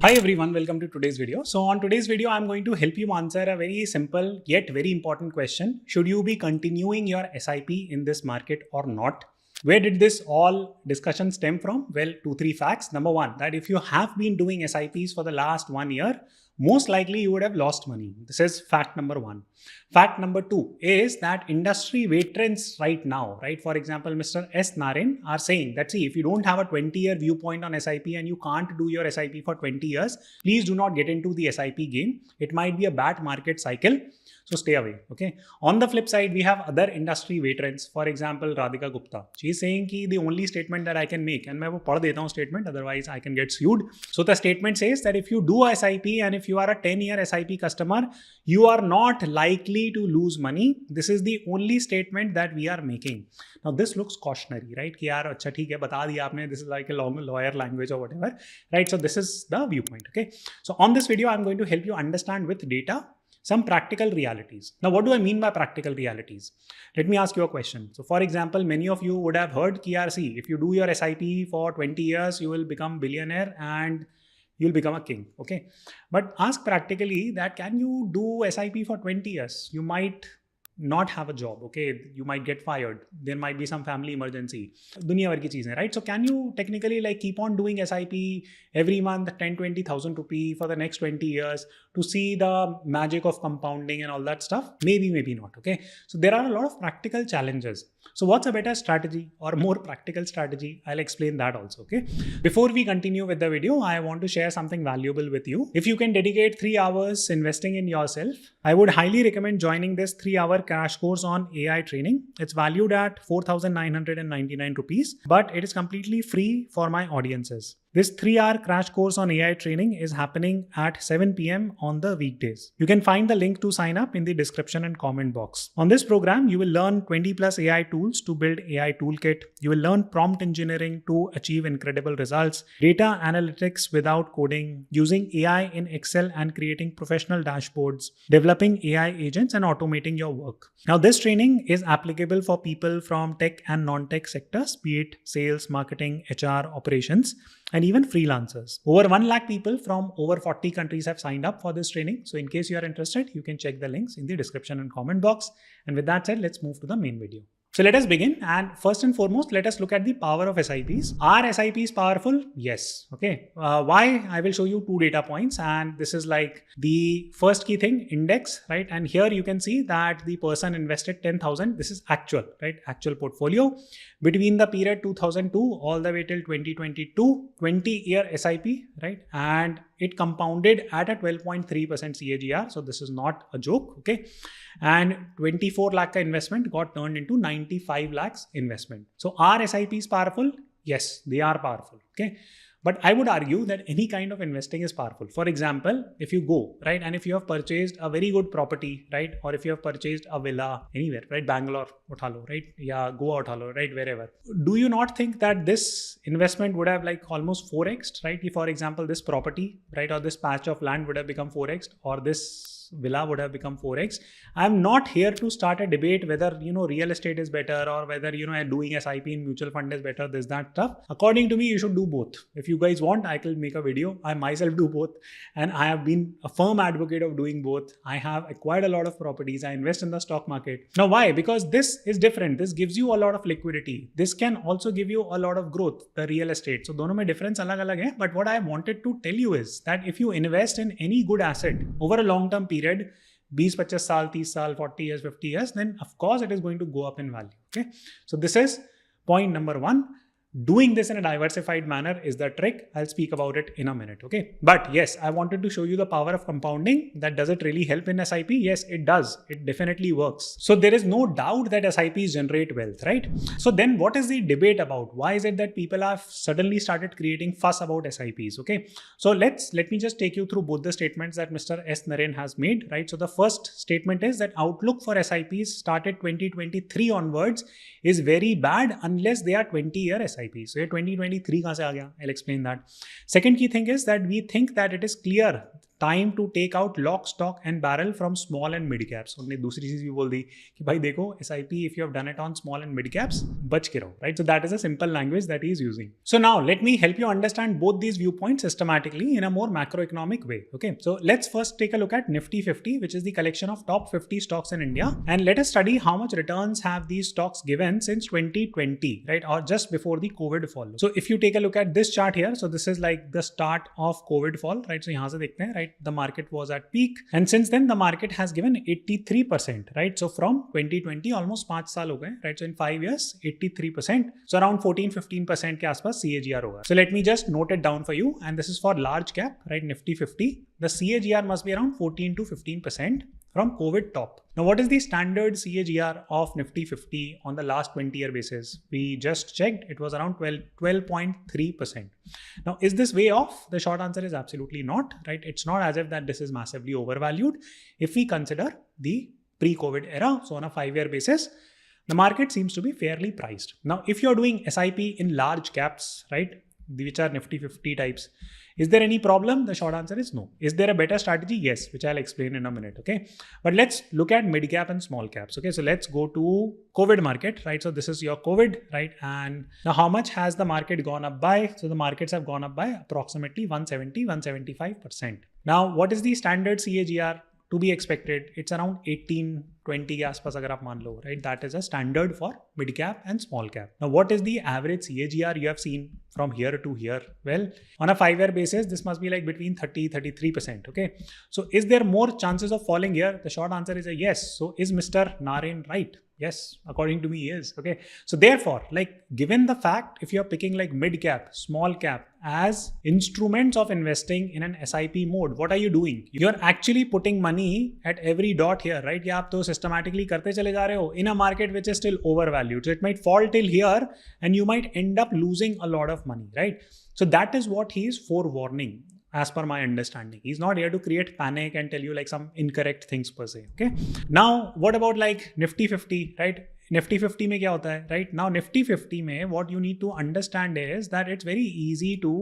Hi everyone, welcome to today's video. So on today's video, I'm going to help you answer a very simple yet very important question. Should you be continuing your SIP in this market or not? Where did this all discussion stem from? Well, 2-3 facts. Number one, that if you have been doing SIPs for the last 1 year, most likely you would have lost money. This is fact number one. Fact number two is that industry veterans right now, right? For example, Mr. S. Naren are saying that, see, if you don't have a 20-year viewpoint on SIP and you can't do your SIP for 20 years, please do not get into the SIP game. It might be a bad market cycle. So stay away. Okay. On the flip side, we have other industry veterans. For example, Radhika Gupta. She is saying that the only statement that I can make, and I will read the statement, otherwise I can get sued. So the statement says that if you do a SIP and if you are a 10-year SIP customer, you are not likely to lose money. This is the only statement that we are making. Now this looks cautionary, right? Ki yaar, acha, theek hai, bata diya aapne. This is like a long lawyer language or whatever, right? So this is the viewpoint. Okay. So on this video, I'm going to help you understand with data some practical realities. Now, what do I mean by practical realities? Let me ask you a question. So, for example, many of you would have heard KRC. If you do your SIP for 20 years, you will become billionaire and you'll become a king. Okay. But ask practically that can you do SIP for 20 years? You might not have a job. Okay. You might get fired. There might be some family emergency. Duniya bhar ki cheezein, right? So can you technically like keep on doing SIP every month, 10-20,000 rupee for the next 20 years to see the magic of compounding and all that stuff? Maybe, maybe not. Okay. So there are a lot of practical challenges. So what's a better strategy or more practical strategy? I'll explain that also. Okay. Before we continue with the video, I want to share something valuable with you. If you can dedicate 3 hours investing in yourself, I would highly recommend joining this 3-hour crash course on AI training. It's valued at 4,999 rupees, but it is completely free for my audiences. This 3-hour crash course on AI training is happening at 7 p.m. on the weekdays. You can find the link to sign up in the description and comment box. On this program, you will learn 20 plus AI tools to build AI toolkit. You will learn prompt engineering to achieve incredible results, data analytics without coding, using AI in Excel and creating professional dashboards, developing AI agents and automating your work. Now, this training is applicable for people from tech and non-tech sectors, be it sales, marketing, HR, operations, and even freelancers. Over 1 lakh people from over 40 countries have signed up for this training. So in case you are interested, you can check the links in the description and comment box. And with that said, let's move to the main video. So let us begin, and first and foremost, let us look at the power of SIPs. Are SIPs powerful? Yes. Okay. Why? I will show you 2 data points, and this is like the first key thing, index, right? And here you can see that the person invested 10,000. This is actual, right? Actual portfolio between the period 2002 all the way till 2022, 20-year SIP, right? And it compounded at a 12.3% CAGR. So this is not a joke. Okay. And 24 lakh investment got turned into 95 lakhs investment. So are SIPs powerful? Yes, they are powerful. Okay. But I would argue that any kind of investing is powerful. For example, if you go, right, and if you have purchased a very good property, right, or if you have purchased a villa anywhere, right, Bangalore, uthalo, right, yeah, Goa, uthalo, right, wherever. Do you not think that this investment would have like almost 4x, right? If, for example, this property, right, or this patch of land would have become 4x, or this villa would have become 4x. I'm not here to start a debate whether, real estate is better or whether, doing SIP in mutual fund is better, this, that stuff. According to me, you should do both. If you guys want, I can make a video. I myself do both. And I have been a firm advocate of doing both. I have acquired a lot of properties. I invest in the stock market. Now, why? Because this is different. This gives you a lot of liquidity. This can also give you a lot of growth, the real estate. So, dono mein difference alag-alag hai. But what I wanted to tell you is that if you invest in any good asset over a long-term period, 20-25 saal, 30 saal, 40 years, 50 years, then of course it is going to go up in value. Okay. So this is point number 1. Doing this in a diversified manner is the trick. I'll speak about it in a minute. Okay. But yes, I wanted to show you the power of compounding. That does it really help in SIP? Yes, it does. It definitely works. So there is no doubt that SIPs generate wealth, right? So then what is the debate about? Why is it that people have suddenly started creating fuss about SIPs? Okay. So let me just take you through both the statements that Mr. S. Naren has made, right? So the first statement is that outlook for SIPs started 2023 onwards is very bad unless they are 20-year SIPs. So ये 2023 कहाँ से आ गया? I'll explain that. Second key thing is that we think that it is clear time to take out lock, stock and barrel from small and mid caps. उन्होंने दूसरी चीज भी बोल दी कि भाई देखो SIP if you have done it on small and mid caps बच के रहो, right? So that is a simple language that he is using. So now let me help you understand both these viewpoints systematically in a more macroeconomic way. Okay, so let's first take a look at Nifty 50, which is the collection of top 50 stocks in India, and let us study how much returns have these stocks given since 2020, right, or just before the COVID fall. So if you take a look at this chart here, so this is like the start of COVID fall, right? So यहाँ से देखते हैं, right? The market was at peak, and since then the market has given 83%, right? So from 2020 almost 5 साल हो गए, right? So in 5 years 83%, so around 14-15% के आसपास CAGR होगा. So let me just note it down for you, and this is for large cap, right? Nifty 50. The CAGR must be around 14 to 15% from COVID top. Now, what is the standard CAGR of Nifty 50 on the last 20-year basis? We just checked, it was around 12.3%. Now, is this way off? The short answer is absolutely not, right? It's not as if that this is massively overvalued. If we consider the pre-COVID era, so on a 5-year basis, the market seems to be fairly priced. Now, if you're doing SIP in large caps, right, which are Nifty 50 types, is there any problem? The short answer is no. Is there a better strategy? Yes, which I'll explain in a minute, okay? But let's look at mid cap and small caps, okay? So let's go to COVID market, right? So this is your COVID, right? And now how much has the market gone up by? So the markets have gone up by approximately 170-175%. Now, what is the standard CAGR to be expected? It's around 18-20 के आसपास अगर आप मान लो, right? That is a standard for mid cap and small cap. Now, what is the average CAGR you have seen from here to here? Well, on a 5-year basis, this must be like between 30-33%. Okay. So is there more chances of falling here? The short answer is a yes. So is Mr. Narayan right? Yes, according to me, he is. Okay. So therefore, like given the fact, if you're picking like mid cap, small cap as instruments of investing in an SIP mode, what are you doing? You're actually putting money at every dot here, right? या आप तो systematically करते चले जा रहे हो in a market which is still overvalued. So it might fall till here and you might end up losing a lot of money, right? So that is what he is forewarning. As per my understanding, he's not here to create panic and tell you like some incorrect things per se. Okay. Now, what about like Nifty 50, right? Nifty 50 में क्या होता है, right? Now Nifty 50 में what you need to understand is that it's very easy to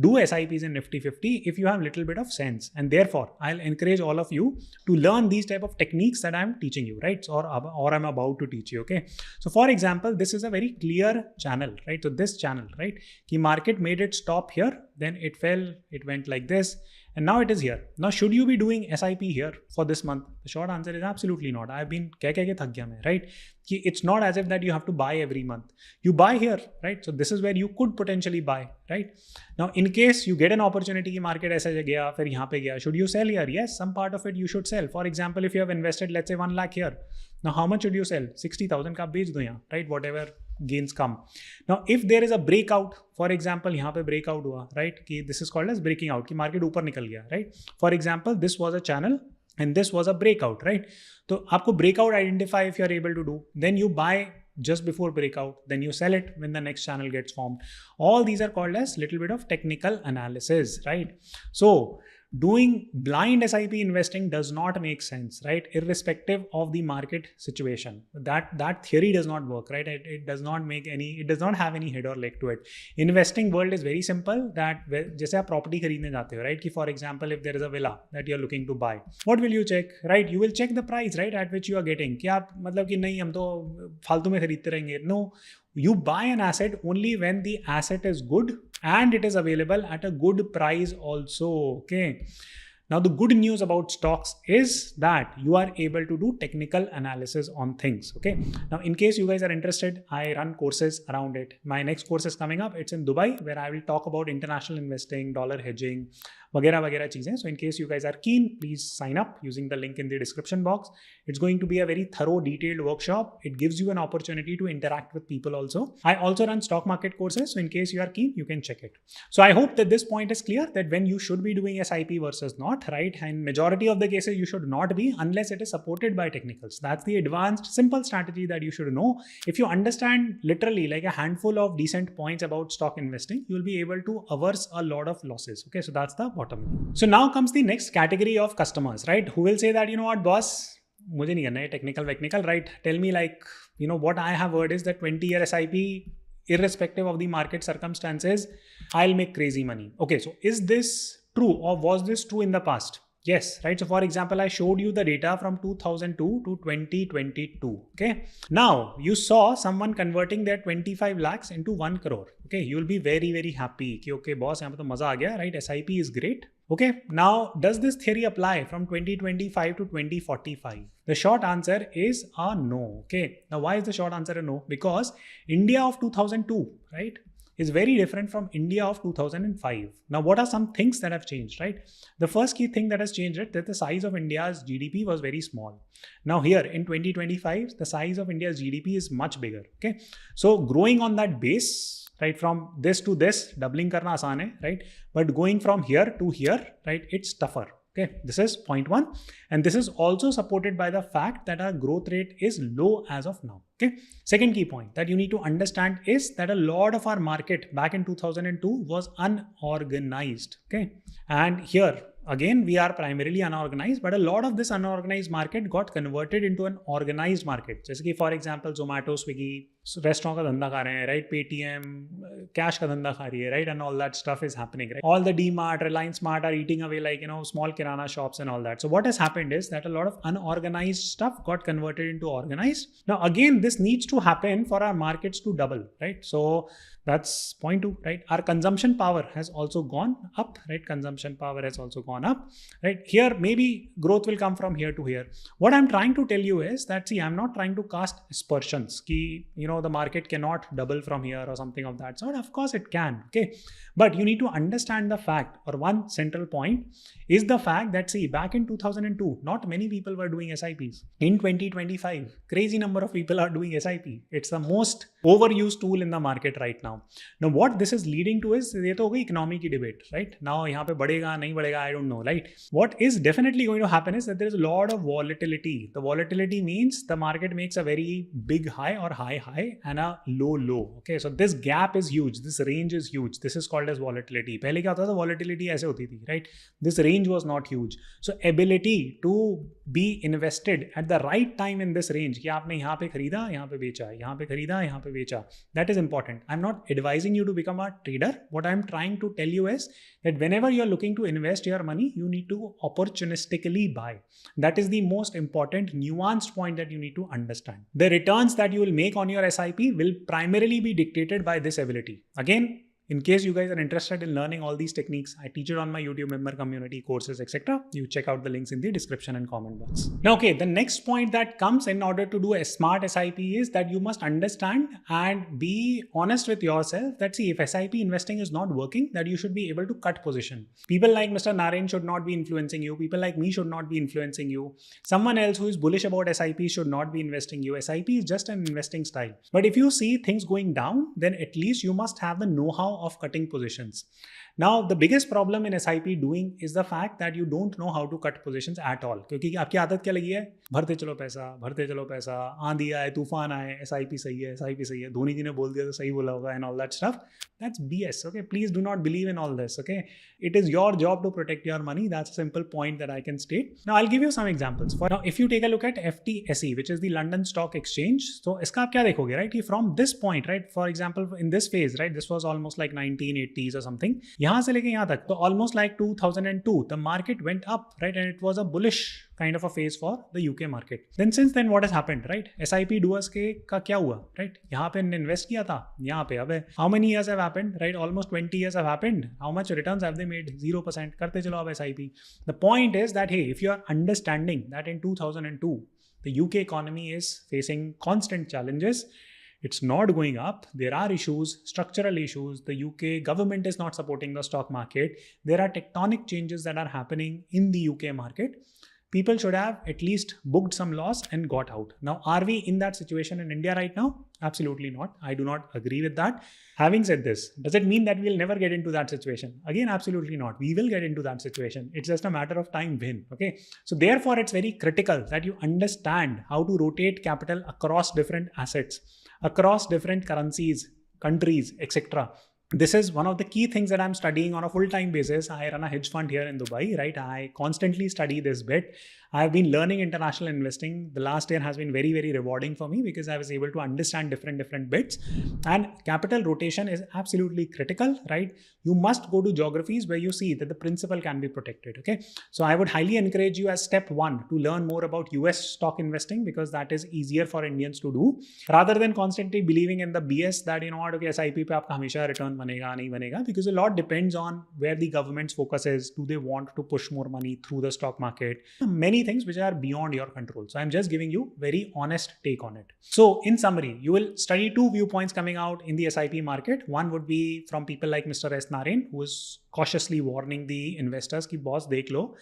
do SIPs in Nifty 50 if you have little bit of sense, and therefore I'll encourage all of you to learn these type of techniques that I'm teaching you, right? Or I'm about to teach you. Okay. So for example, this is a very clear channel, right? So this channel, right? The market made it stop here, then it fell, it went like this, and now it is here. Now, should you be doing SIP here for this month? The short answer is absolutely not. I've been keh thak gaya main, right? It's not as if that you have to buy every month. You buy here, right? So this is where you could potentially buy, right? Now, in case you get an opportunity कि market ऐसे गया, फिर यहाँ पे गया, should you sell here? Yes, some part of it you should sell. For example, if you have invested, let's say 1 lakh here, now how much should you sell? 60,000 का बेच दो यहाँ, right? Whatever gains come. Now, if there is a breakout, for example, यहाँ पे breakout हुआ, right? कि this is called as breaking out, कि market ऊपर निकल गया, right? For example, this was a channel and this was a breakout, right? तो आपको breakout identify if you are able to do, then you buy just before breakout, then you sell it when the next channel gets formed. All these are called as little bit of technical analysis, right? So doing blind SIP investing does not make sense, right? Irrespective of the market situation. That theory does not work, right? It does not have any head or leg to it. Investing world is very simple. That जैसे आप property खरीदने जाते हो, right? कि for example, if there is a villa that you're looking to buy, what will you check, right? You will check the price, right? At which you are getting. कि आप मतलब कि नहीं हम तो फालतू में खरीदते रहेंगे. No. You buy an asset only when the asset is good and it is available at a good price also. Okay. Now, the good news about stocks is that you are able to do technical analysis on things. Okay. Now, in case you guys are interested, I run courses around it. My next course is coming up. It's in Dubai, where I will talk about international investing, dollar hedging, वगैरह चीजें. So in case you guys are keen, please sign up using the link in the description box. It's going to be a very thorough, detailed workshop. It gives you an opportunity to interact with people also. I also run stock market courses. So in case you are keen, you can check it. So I hope that this point is clear, that when you should be doing SIP versus not, right? And majority of the cases you should not be unless it is supported by technicals. That's the advanced, simple strategy that you should know. If you understand literally like a handful of decent points about stock investing, you'll be able to averse a lot of losses. Okay. So that's the bottom line. So now comes the next category of customers, right? Who will say that, you know what, boss, मुझे नहीं करना है technical, right? Tell me, like, you know, what I have heard is that 20-year SIP, irrespective of the market circumstances, I'll make crazy money. Okay, so is this true, or was this true in the past? Yes, right. So for example, I showed you the data from 2002 to 2022. Okay. Now you saw someone converting their 25 lakhs into 1 crore. Okay. You'll be very, very happy. Okay, boss, yahan pe to maza aa gaya, right? SIP is great. Okay. Now, does this theory apply from 2025 to 2045? The short answer is a no. Okay. Now, why is the short answer a no? Because India of 2002, right, is very different from India of 2005. Now, what are some things that have changed, right? The first key thing that has changed is that the size of India's GDP was very small. Now here in 2025, the size of India's GDP is much bigger. Okay. So growing on that base, right, from this to this, doubling karna aasan hai, right? But going from here to here, right, it's tougher. Okay, this is point one. And this is also supported by the fact that our growth rate is low as of now. Okay. Second key point that you need to understand is that a lot of our market back in 2002 was unorganized. Okay. And here again, we are primarily unorganized, but a lot of this unorganized market got converted into an organized market. जैसे कि for example, Zomato, Swiggy, restaurant का धंधा खा रहे हैं, right? Paytm, cash का धंधा खा रही है, right? And all that stuff is happening, right? All the D-Mart, Reliance Mart are eating away like, small kirana shops and all that. So what has happened is that a lot of unorganized stuff got converted into organized. Now, again, this needs to happen for our markets to double, right? So that's point two, right? Our consumption power has also gone up, right? Consumption power has also gone up, right? Here, maybe growth will come from here to here. What I'm trying to tell you is that, see, I'm not trying to cast aspersions ki, the market cannot double from here or something of that sort. Of course it can, okay? But you need to understand the fact, or one central point is the fact that, see, back in 2002, not many people were doing SIPs. In 2025, crazy number of people are doing SIP. It's the most overused tool in the market right now. Now, what this is leading to is, ये तो होगी economy की debate, right? Now, यहाँ पे बढ़ेगा, नहीं बढ़ेगा, I don't know, right? What is definitely going to happen is that there is a lot of volatility. The volatility means the market makes a very big high or high high and a low low. Okay, so this gap is huge. This range is huge. This is called as volatility. पहले क्या होता था? Volatility ऐसे होती थी, right? This range was not huge. So ability to be invested at the right time in this range, कि आपने यहाँ पे खरीदा, यहाँ पे बेचा, यहाँ पे खरीदा, यहाँ पे बेचा. That is important. I'm not advising you to become a trader. What I'm trying to tell you is that whenever you're looking to invest your money, you need to opportunistically buy. That is the most important nuanced point that you need to understand. The returns that you will make on your SIP will primarily be dictated by this ability. Again, in case you guys are interested in learning all these techniques, I teach it on my YouTube member community, courses, etc. You check out the links in the description and comment box. Now, okay, the next point that comes in order to do a smart SIP is that you must understand and be honest with yourself that, see, if SIP investing is not working, that you should be able to cut position. People like Mr. Narayan should not be influencing you. People like me should not be influencing you. Someone else who is bullish about SIP should not be investing you. SIP is just an investing style. But if you see things going down, then at least you must have the know-how of cutting positions. Now, the biggest problem in SIP doing is the fact that you don't know how to cut positions at all. क्योंकि आपकी आदत क्या लगी है? भरते चलो पैसा, आंधी आए, तूफान आए, SIP सही है, धोनी जी ने बोल दिया तो सही बोला होगा and all that stuff. That's BS, okay? Please do not believe in all this, okay? It is your job to protect your money. That's a simple point that I can state. Now, I'll give you some examples. Now, if you take a look at FTSE, which is the London Stock Exchange, so इसका आप क्या देखोगे, right? From this point, right? For example, in this phase, right? This was almost like 1980s or something. यहाँ से लेके यहाँ तक, so almost like 2002, the market went up, right? And it was a bullish kind of a phase for the UK market. Then since then, what has happened, right? SIP doers का क्या हुआ, right? यहाँ पे invest किया था, यहाँ पे अब how many years have happened, right? Almost 20 years have happened. How much returns have they made? 0%. करते चलो अब SIP. The point is that, hey, if you are understanding that in 2002, the UK economy is facing constant challenges, it's not going up. There are issues, structural issues. The UK government is not supporting the stock market. There are tectonic changes that are happening in the UK market. People should have at least booked some loss and got out. Now, are we in that situation in India right now? Absolutely not. I do not agree with that. Having said this, does it mean that we'll never get into that situation? Again, absolutely not. We will get into that situation. It's just a matter of time when, okay? So therefore, it's very critical that you understand how to rotate capital across different assets, across different currencies, countries, etc. this is one of the key things that I'm studying on a full-time basis. I run a hedge fund here in Dubai, right? I constantly study this bit. I've been learning international investing. The last year has been very, very rewarding for me because I was able to understand different bits. And capital rotation is absolutely critical, right? You must go to geographies where you see that the principal can be protected, okay? So I would highly encourage you as step one to learn more about US stock investing, because that is easier for Indians to do, rather than constantly believing in the BS that, you know what, okay, SIP पे आपका हमेशा return बनेगा नहीं बनेगा, because a lot depends on where the government's focus is. Do they want to push more money through the stock market? Many things which are beyond your control. So I'm just giving you very honest take on it. So in summary, you will study two viewpoints coming out in the SIP market. One would be from people like Mr. S. Narain, who is cautiously warning the investors कि boss देख लो,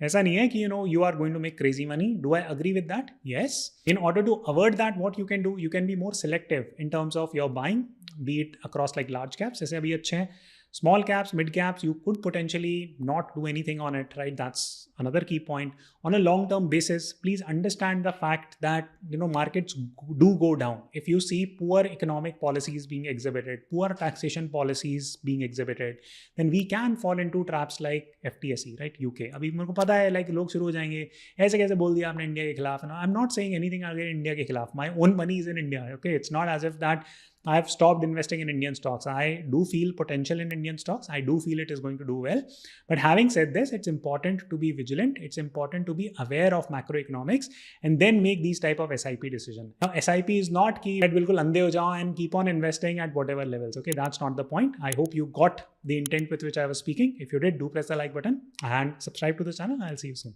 ऐसा नहीं है कि you are going to make crazy money. Do I agree with that? Yes. In order to avert that, what you can do, you can be more selective in terms of your buying, be it across like large caps. जैसे अभी अच्छे हैं, small caps, mid caps, you could potentially not do anything on it, right? That's another key point. On a long-term basis, please understand the fact that markets do go down. If you see poor economic policies being exhibited, poor taxation policies being exhibited, then we can fall into traps like FTSE, right? UK. अभी मेरे को पता है like लोग शुरू हो जाएंगे ऐसे कैसे बोल दिया आपने इंडिया के खिलाफ. I'm not saying anything against India के खिलाफ. My own money is in India. Okay, it's not as if that I have stopped investing in Indian stocks. I do feel potential in Indian stocks. I do feel it is going to do well. But having said this, it's important to be vigilant. It's important to be aware of macroeconomics and then make these type of SIP decision. Now, SIP is not कि बिल्कुल अंधे हो जाओ and keep on investing at whatever levels. Okay, that's not the point. I hope you got the intent with which I was speaking. If you did, do press the like button and subscribe to the channel. I'll see you soon.